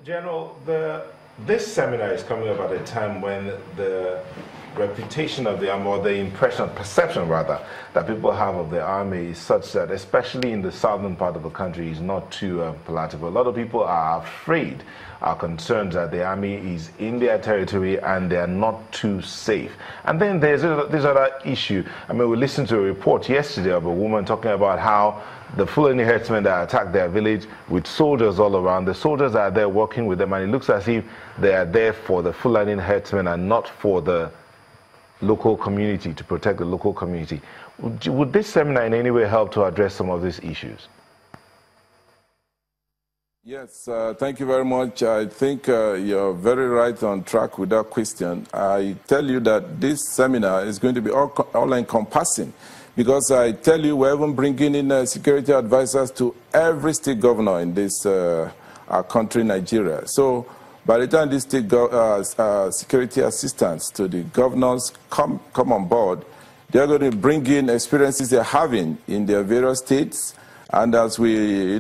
General, this seminar is coming up at a time when the reputation of the army, or the perception rather, that people have of the army is such that, especially in the southern part of the country, is not too palatable. A lot of people are afraid, are concerned that the army is in their territory and they are not too safe. And then there's this other issue. I mean, we listened to a report yesterday of a woman talking about how the Fulani herdsmen that attacked their village with soldiers all around, the soldiers are there working with them, and it looks as if they are there for the Fulani herdsmen and not for the local community, to protect the local community. Would this seminar in any way help to address some of these issues? Yes, thank you very much. I think you're very right on track with that question. I tell you that this seminar is going to be all-encompassing, because I tell you we're even bringing in security advisors to every state governor in this our country, Nigeria. So by the time these state security assistants to the governors come on board, they're going to bring in experiences they're having in their various states. And as we,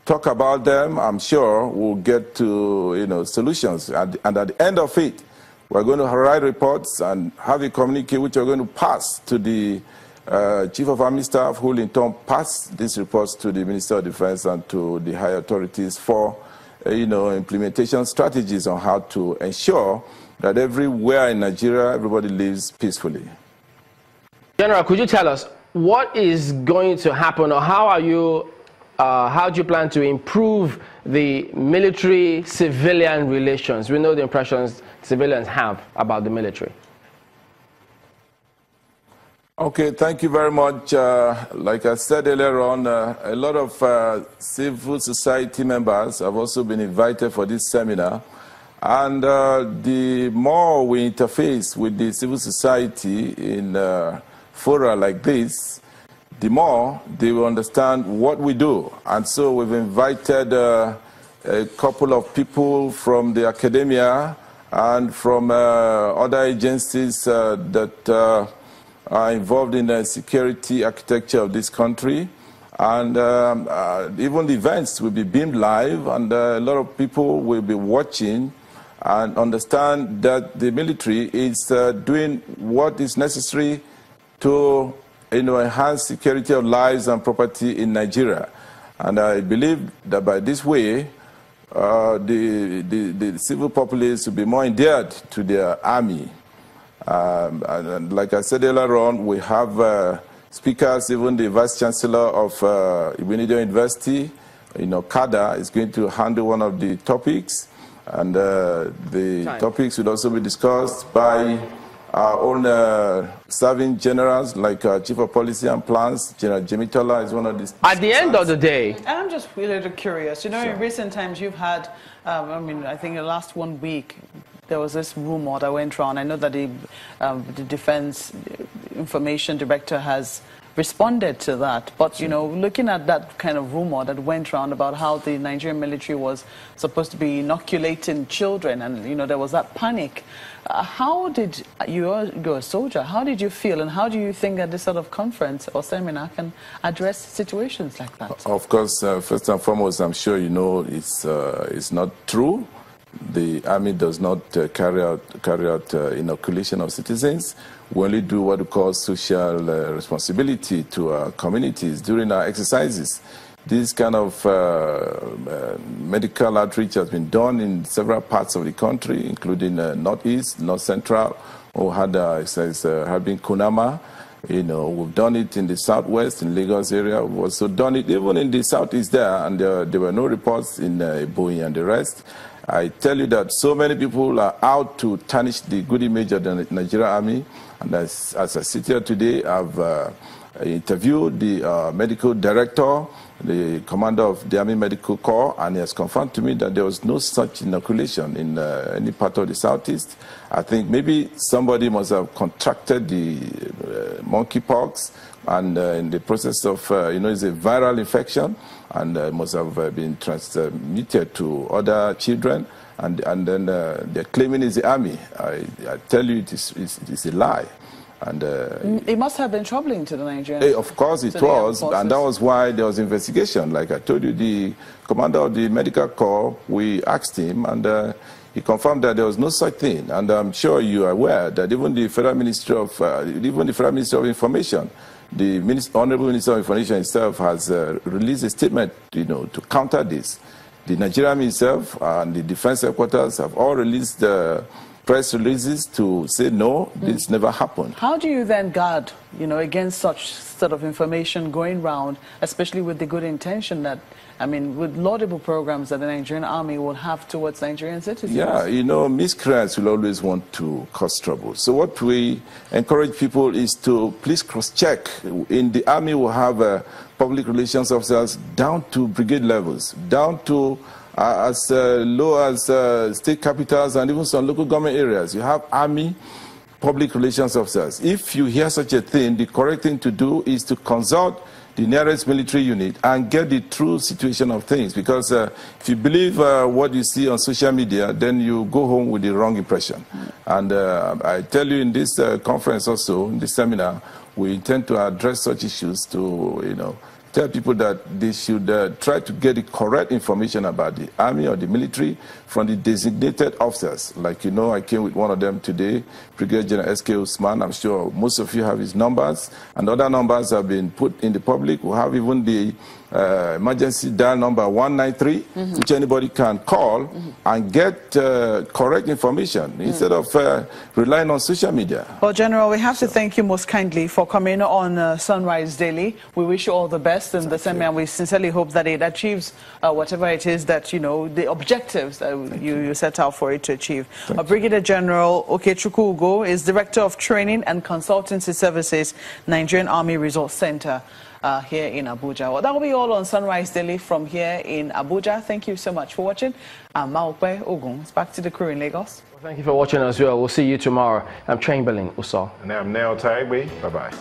talk about them, I'm sure we'll get to, solutions. And at the end of it, we're going to write reports and have a communique which we're going to pass to the Chief of Army Staff, who will in turn pass these reports to the Minister of Defense and to the higher authorities for, implementation strategies on how to ensure that everywhere in Nigeria, everybody lives peacefully. General, could you tell us what is going to happen, or how do you plan to improve the military-civilian relations? We know the impressions civilians have about the military. Okay, thank you very much. Like I said earlier on, a lot of civil society members have also been invited for this seminar. And the more we interface with the civil society in fora like this, the more they will understand what we do. And so we've invited a couple of people from the academia and from other agencies that are involved in the security architecture of this country. And even the events will be beamed live, and a lot of people will be watching and understand that the military is doing what is necessary to enhance security of lives and property in Nigeria. And I believe that by this way, the civil populace will be more endeared to their army. And like I said earlier on, we have speakers, even the Vice Chancellor of Ibinido University, Kada, is going to handle one of the topics. And the topics will also be discussed by our own serving generals, like Chief of Policy and Plans, General Jemitola is one of these. At the end of the day, I'm just a little curious. In recent times you've had, I think the last 1 week, there was this rumor that went around. I know that the Defense Information Director has responded to that. But, looking at that kind of rumor that went around about how the Nigerian military was supposed to be inoculating children, and, there was that panic. How did you're a soldier, how did you feel, and how do you think that this sort of conference or seminar can address situations like that? Of course, first and foremost, I'm sure it's not true. The army does not carry out inoculation of citizens. We only do what we call social responsibility to our communities during our exercises. This kind of medical outreach has been done in several parts of the country, including Northeast, North Central, or had been Kunama. We've done it in the Southwest, in Lagos area. We've also done it even in the Southeast there, and there were no reports in Boeing and the rest. I tell you that so many people are out to tarnish the good image of the Nigerian Army. And as I sit here today, I've interviewed the medical director, the commander of the Army Medical Corps, and he has confirmed to me that there was no such inoculation in any part of the Southeast. I think maybe somebody must have contracted the monkeypox, and in the process of, it's a viral infection, and must have been transmitted to other children, and then they're claiming it's the army. I tell you, it is a lie. And it must have been troubling to the Nigerians. Of course it was, and that was why there was investigation. Like I told you, the commander of the medical corps, we asked him, and he confirmed that there was no such thing. And I'm sure you are aware that even the Federal Ministry of Information, the Honorable Minister of Information itself has released a statement, to counter this. The Nigerian Army itself and the defense headquarters have all released press releases to say no, this never happened. How do you then guard, against such sort of information going round, especially with the good intention that, with laudable programs that the Nigerian Army will have towards Nigerian citizens? Yeah, miscreants will always want to cause trouble. So what we encourage people is to please cross-check. In the Army, we'll have public relations officers down to brigade levels, down to as low as state capitals and even some local government areas. You have Army public relations officers. If you hear such a thing, the correct thing to do is to consult the nearest military unit and get the true situation of things. Because if you believe what you see on social media, then you go home with the wrong impression. And I tell you, in this conference also, in this seminar, we intend to address such issues to, tell people that they should try to get the correct information about the Army or the military from the designated officers. Like, I came with one of them today, Brigadier General S.K. Usman. I'm sure most of you have his numbers, and other numbers have been put in the public. We have even the emergency dial number 193, which anybody can call and get correct information instead of relying on social media. Well, General, we have to thank you most kindly for coming on Sunrise Daily. We wish you all the best in the seminar, and we sincerely hope that it achieves whatever it is that, the objectives that you set out for it to achieve. Brigadier General Okechukwu Ugo is Director of Training and Consultancy Services, Nigerian Army Resource Center. Here in Abuja. Well, that will be all on Sunrise Daily from here in Abuja. Thank you so much for watching. I'm Maokwe Ogun. It's back to the crew in Lagos. Well, thank you for watching as well. We'll see you tomorrow. I'm Chamberlain Uso. And I'm Neo Taigwe. Bye-bye.